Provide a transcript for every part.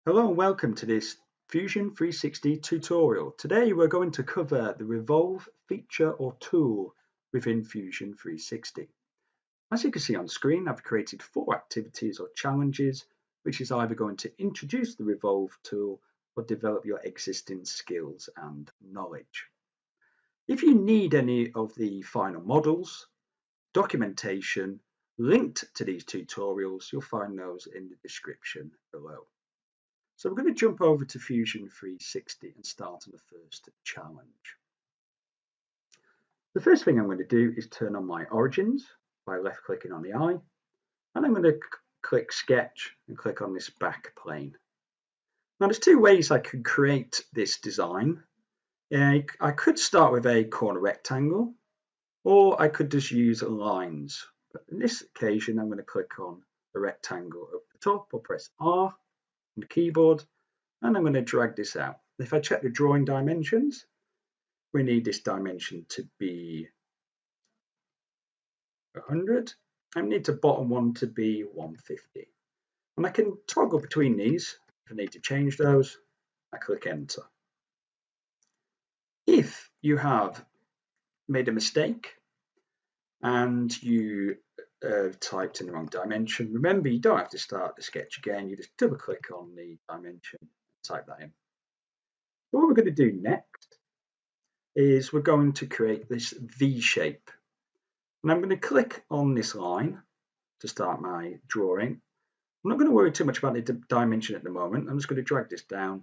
Hello and welcome to this Fusion 360 tutorial. Today we're going to cover the Revolve feature or tool within Fusion 360. As you can see on screen, I've created 4 activities or challenges, which is either going to introduce the Revolve tool or develop your existing skills and knowledge. If you need any of the final models, documentation linked to these tutorials, you'll find those in the description below. So we're going to jump over to Fusion 360 and start on the first challenge. The first thing I'm going to do is turn on my origins by left clicking on the eye, and I'm going to click sketch and click on this back plane. Now there's 2 ways I could create this design. I could start with a corner rectangle, or I could just use lines. But in this occasion I'm going to click on the rectangle up the top or press R on the keyboard, and I'm going to drag this out. If I check the drawing dimensions, we need this dimension to be 100, and we need the bottom one to be 150. And I can toggle between these. If I need to change those, I click enter. If you have made a mistake and you typed in the wrong dimension, remember you don't have to start the sketch again, you just double click on the dimension and type that in. So what we're going to do next is we're going to create this V shape. And I'm going to click on this line to start my drawing. I'm not going to worry too much about the dimension at the moment. I'm just going to drag this down,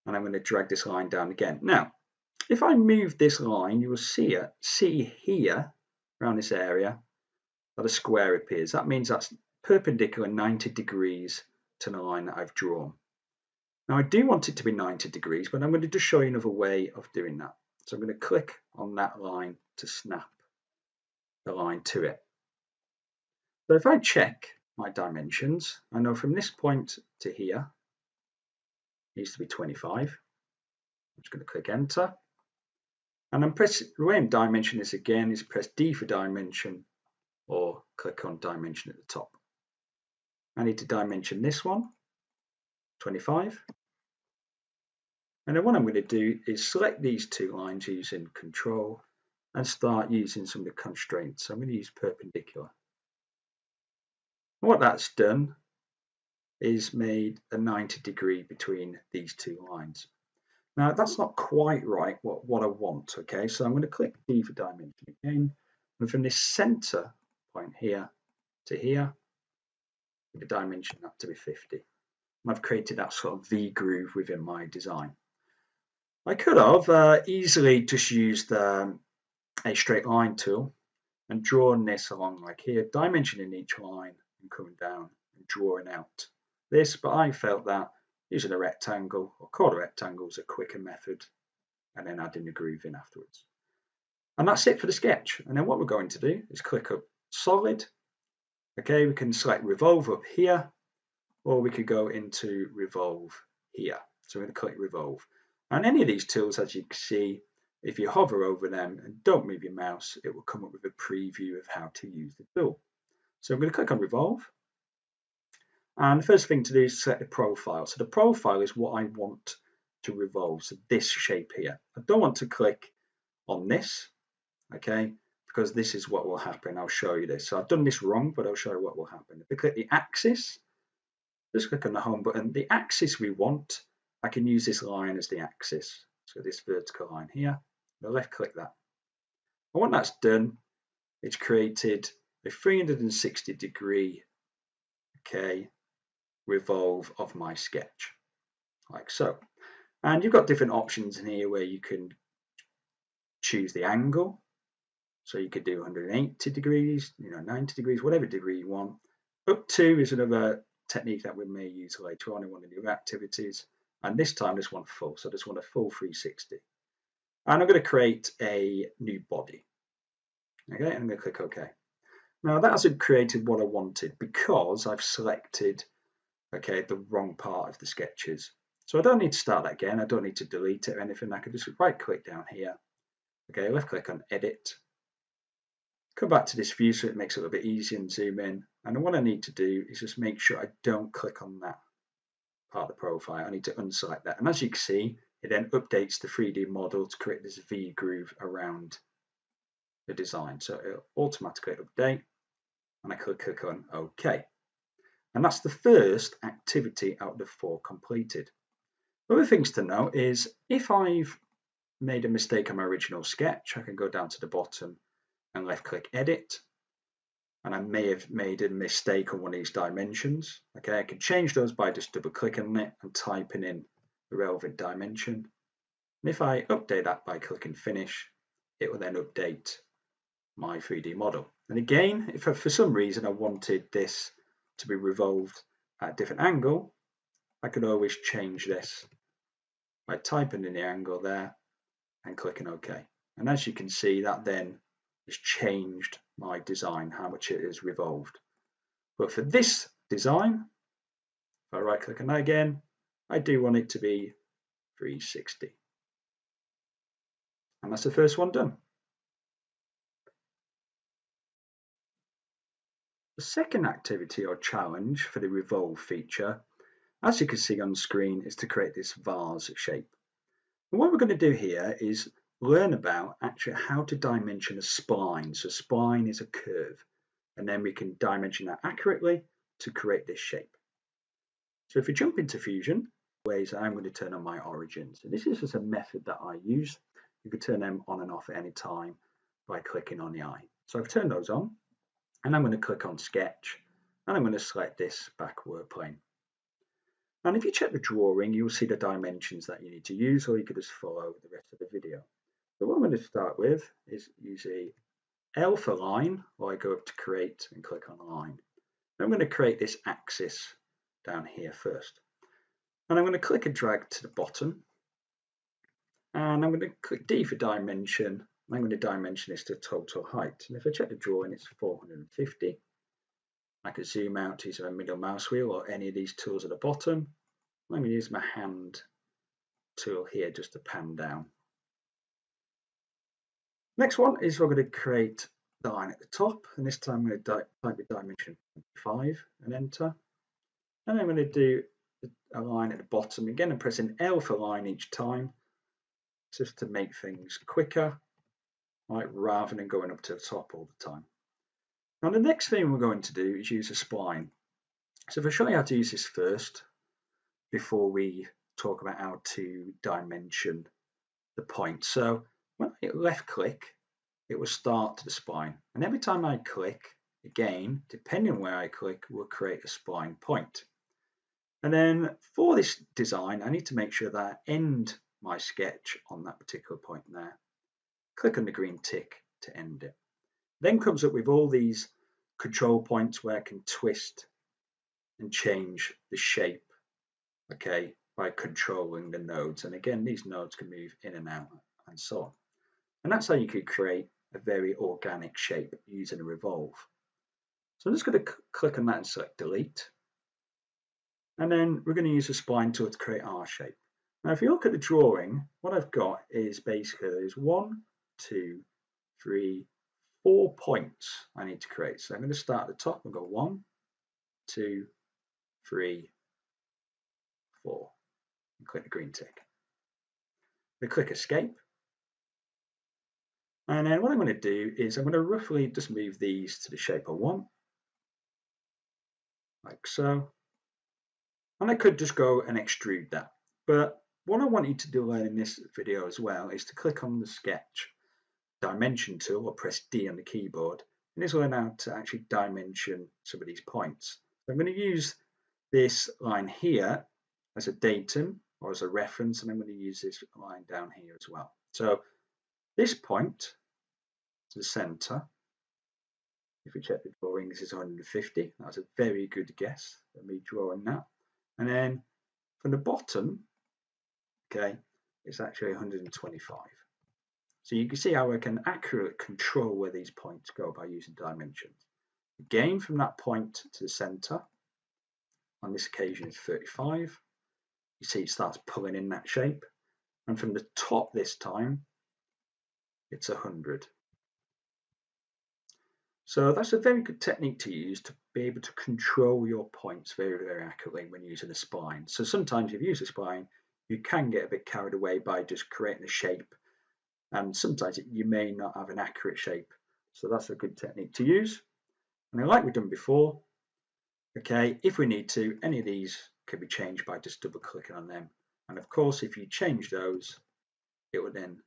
and I'm going to drag this line down again. Now, if I move this line, you will see here around this area that a square appears. That means that's perpendicular 90 degrees to the line that I've drawn. Now I do want it to be 90 degrees, but I'm going to just show you another way of doing that. So I'm going to click on that line to snap the line to it. So if I check my dimensions, I know from this point to here it needs to be 25. I'm just going to click enter. And I'm pressing, the way I'm dimension this again is press D for dimension or click on dimension at the top. I need to dimension this one, 25. And then what I'm going to do is select these 2 lines using control and start using some of the constraints. So I'm going to use perpendicular. And what that's done is made a 90 degree between these 2 lines. Now that's not quite right what I want, okay? So I'm going to click D for dimension again, and from this center point here to here, the dimension up to be 50. And I've created that sort of V groove within my design. I could have easily just used a straight line tool and drawn this along like here, dimensioning each line and coming down and drawing out this, but I felt that using a rectangle or quarter rectangle is a quicker method, and then adding the groove in afterwards. And that's it for the sketch. And then what we're going to do is click up solid. Okay, we can select revolve up here, or we could go into revolve here. So we're going to click revolve. And any of these tools, as you can see, if you hover over them and don't move your mouse, it will come up with a preview of how to use the tool. So I'm going to click on revolve. And the first thing to do is select the profile. So the profile is what I want to revolve. So this shape here. I don't want to click on this, okay, because this is what will happen. I'll show you this. So I've done this wrong, but I'll show you what will happen. If I click the axis, just click on the home button. The axis we want, I can use this line as the axis. So this vertical line here, I'll left click that. And when that's done, it's created a 360 degree, okay, revolve of my sketch, like so. And you've got different options in here where you can choose the angle. So you could do 180 degrees, 90 degrees, whatever degree you want. Up to is another technique that we may use later on in one of the other activities. And this time I just want full, so I just want a full 360. And I'm going to create a new body. Okay, and I'm going to click OK. Now that hasn't created what I wanted because I've selected, okay, the wrong part of the sketches. So I don't need to start that again. I don't need to delete it or anything. I can just right click down here. Okay, left click on edit. Come back to this view so it makes it a little bit easier and zoom in. And what I need to do is just make sure I don't click on that part of the profile. I need to unselect that. And as you can see, it then updates the 3D model to create this V groove around the design. So it'll automatically update, and I click on OK. And that's the first activity out of the 4 completed. Other things to note is if I've made a mistake on my original sketch, I can go down to the bottom and left click Edit. And I may have made a mistake on one of these dimensions. Okay, I can change those by just double clicking on it and typing in the relevant dimension. And if I update that by clicking Finish, it will then update my 3D model. And again, if for some reason I wanted this to be revolved at a different angle, I could always change this by typing in the angle there and clicking OK. And as you can see, that then has changed my design, how much it is revolved. But for this design, if I right click on that again, I do want it to be 360. And that's the first one done. The second activity or challenge for the Revolve feature, as you can see on screen, is to create this vase shape. And what we're going to do here is learn about actually how to dimension a spline. So a spline is a curve, and then we can dimension that accurately to create this shape. So if we jump into Fusion, ways I'm going to turn on my origins. And this is just a method that I use. You can turn them on and off at any time by clicking on the eye. So I've turned those on, and I'm going to click on Sketch, and I'm going to select this back work plane. And if you check the drawing, you'll see the dimensions that you need to use, or you could just follow the rest of the video. So what I'm going to start with is use a L for line, or I go up to create and click on line. I'm going to create this axis down here first. And I'm going to click and drag to the bottom. And I'm going to click D for dimension. I'm going to dimension this to total height. And if I check the drawing, it's 450. I can zoom out using my middle mouse wheel or any of these tools at the bottom. I'm going to use my hand tool here just to pan down. Next one is we're going to create the line at the top, and this time I'm going to type the dimension 5 and enter. And I'm going to do a line at the bottom. Again, I'm pressing L for line each time, just to make things quicker, right, rather than going up to the top all the time. Now the next thing we're going to do is use a spline. So if I show you how to use this first, before we talk about how to dimension the point. So when I hit left click, it will start to the spline. And every time I click, again, depending on where I click, will create a spline point. And then for this design, I need to make sure that I end my sketch on that particular point there. Click on the green tick to end it. Then comes up with all these control points where I can twist and change the shape, okay, by controlling the nodes. And again, these nodes can move in and out and so on. And that's how you could create a very organic shape using a revolve. So I'm just going to click on that and select delete. And then we're going to use the spline tool to create our shape. Now, if you look at the drawing, what I've got is basically there's 1, 2, 3, 4 points I need to create. So I'm going to start at the top and go 1, 2, 3, 4, and click the green tick. We click escape. And then what I'm going to do is I'm going to roughly just move these to the shape I want, like so. And I could just go and extrude that. But what I want you to do learn in this video as well is to click on the sketch dimension tool or press D on the keyboard, and this will learn how to actually dimension some of these points. So I'm going to use this line here as a datum or as a reference, and I'm going to use this line down here as well. So this point to the center, if we check the drawing, this is 150. That's a very good guess for me drawing that. And then from the bottom, okay, it's actually 125. So you can see how I can accurately control where these points go by using dimensions. Again, from that point to the center, on this occasion is 35. You see it starts pulling in that shape. And from the top this time, it's 100. So that's a very good technique to use to be able to control your points very, very accurately when using a spline. So sometimes if you use a spline, you can get a bit carried away by just creating a shape, and sometimes you may not have an accurate shape. So that's a good technique to use. And like we've done before, okay, if we need to, any of these can be changed by just double clicking on them. And of course, if you change those, it will then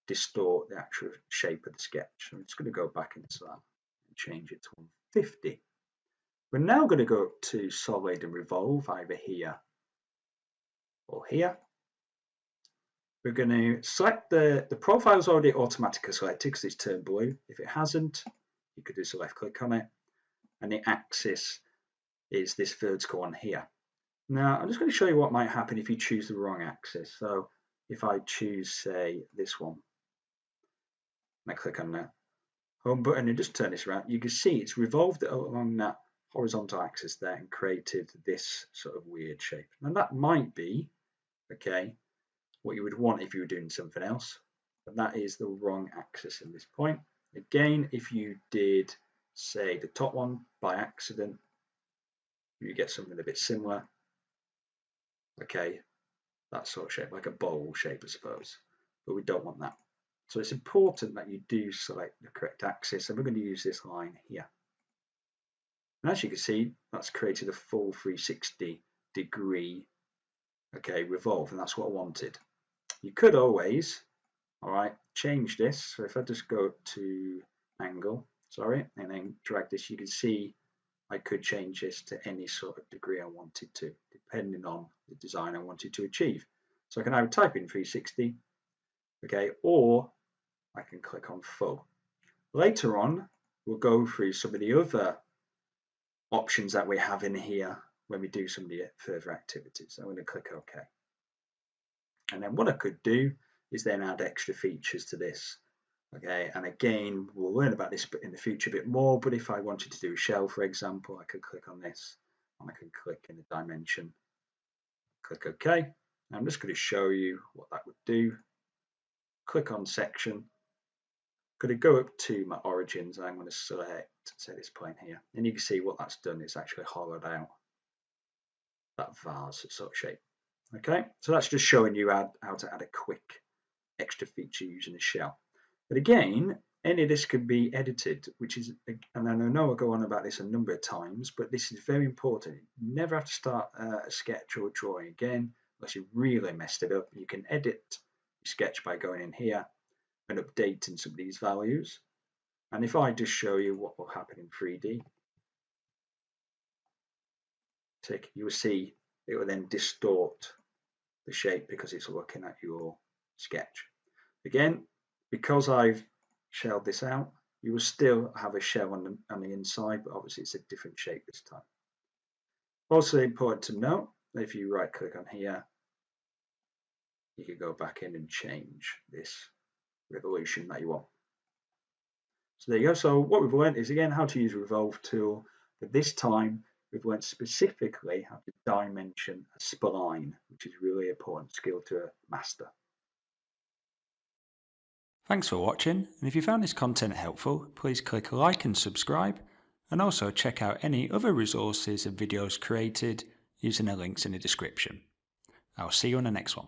distort the actual shape of the sketch. I'm just going to go back into that and change it to 150. We're now going to go up to solid and revolve, either here or here. We're going to select the profile's already automatically selected because it's turned blue. If it hasn't, you could just left click on it. And the axis is this vertical one here. Now, I'm just going to show you what might happen if you choose the wrong axis. So if I choose, say, this one, and I click on that home button and just turn this around, you can see it's revolved it along that horizontal axis there and created this sort of weird shape. And that might be, okay, what you would want if you were doing something else, but that is the wrong axis at this point. Again, if you did, say, the top one by accident, you get something a bit similar. Okay, that sort of shape, like a bowl shape, I suppose, but we don't want that. So it's important that you do select the correct axis, and we're going to use this line here. And as you can see, that's created a full 360-degree, okay, revolve, and that's what I wanted. You could always, all right, change this. So if I just go to angle, sorry, and then drag this, you can see I could change this to any sort of degree I wanted to, depending on the design I wanted to achieve. So I can either type in 360, okay, or I can click on full. Later on, we'll go through some of the other options that we have in here when we do some of the further activities. I'm going to click OK. And then what I could do is then add extra features to this. Okay, and again, we'll learn about this in the future a bit more, but if I wanted to do a shell, for example, I could click on this and I can click in the dimension, click OK. I'm just going to show you what that would do. Click on section, I'm going to go up to my origins and I'm going to select, say, this plane here, and you can see what that's done. It's actually hollowed out that vase sort of shape. Okay, so that's just showing you how to add a quick extra feature using a shell. But again, any of this can be edited, which is, and I know I go on about this a number of times, but this is very important. You never have to start a sketch or a drawing again unless you really messed it up. You can edit your sketch by going in here and updating some of these values. And if I just show you what will happen in 3D, you will see it will then distort the shape because it's looking at your sketch. Again, because I've shelled this out, you will still have a shell on the inside, but obviously it's a different shape this time. Also important to note that if you right click on here, you can go back in and change this revolution that you want. So there you go. So what we've learned is, again, how to use Revolve tool, but this time we've learned specifically how to dimension a spline, which is really an important skill to master. Thanks for watching, and if you found this content helpful, please click like and subscribe, and also check out any other resources and videos created using the links in the description. I'll see you on the next one.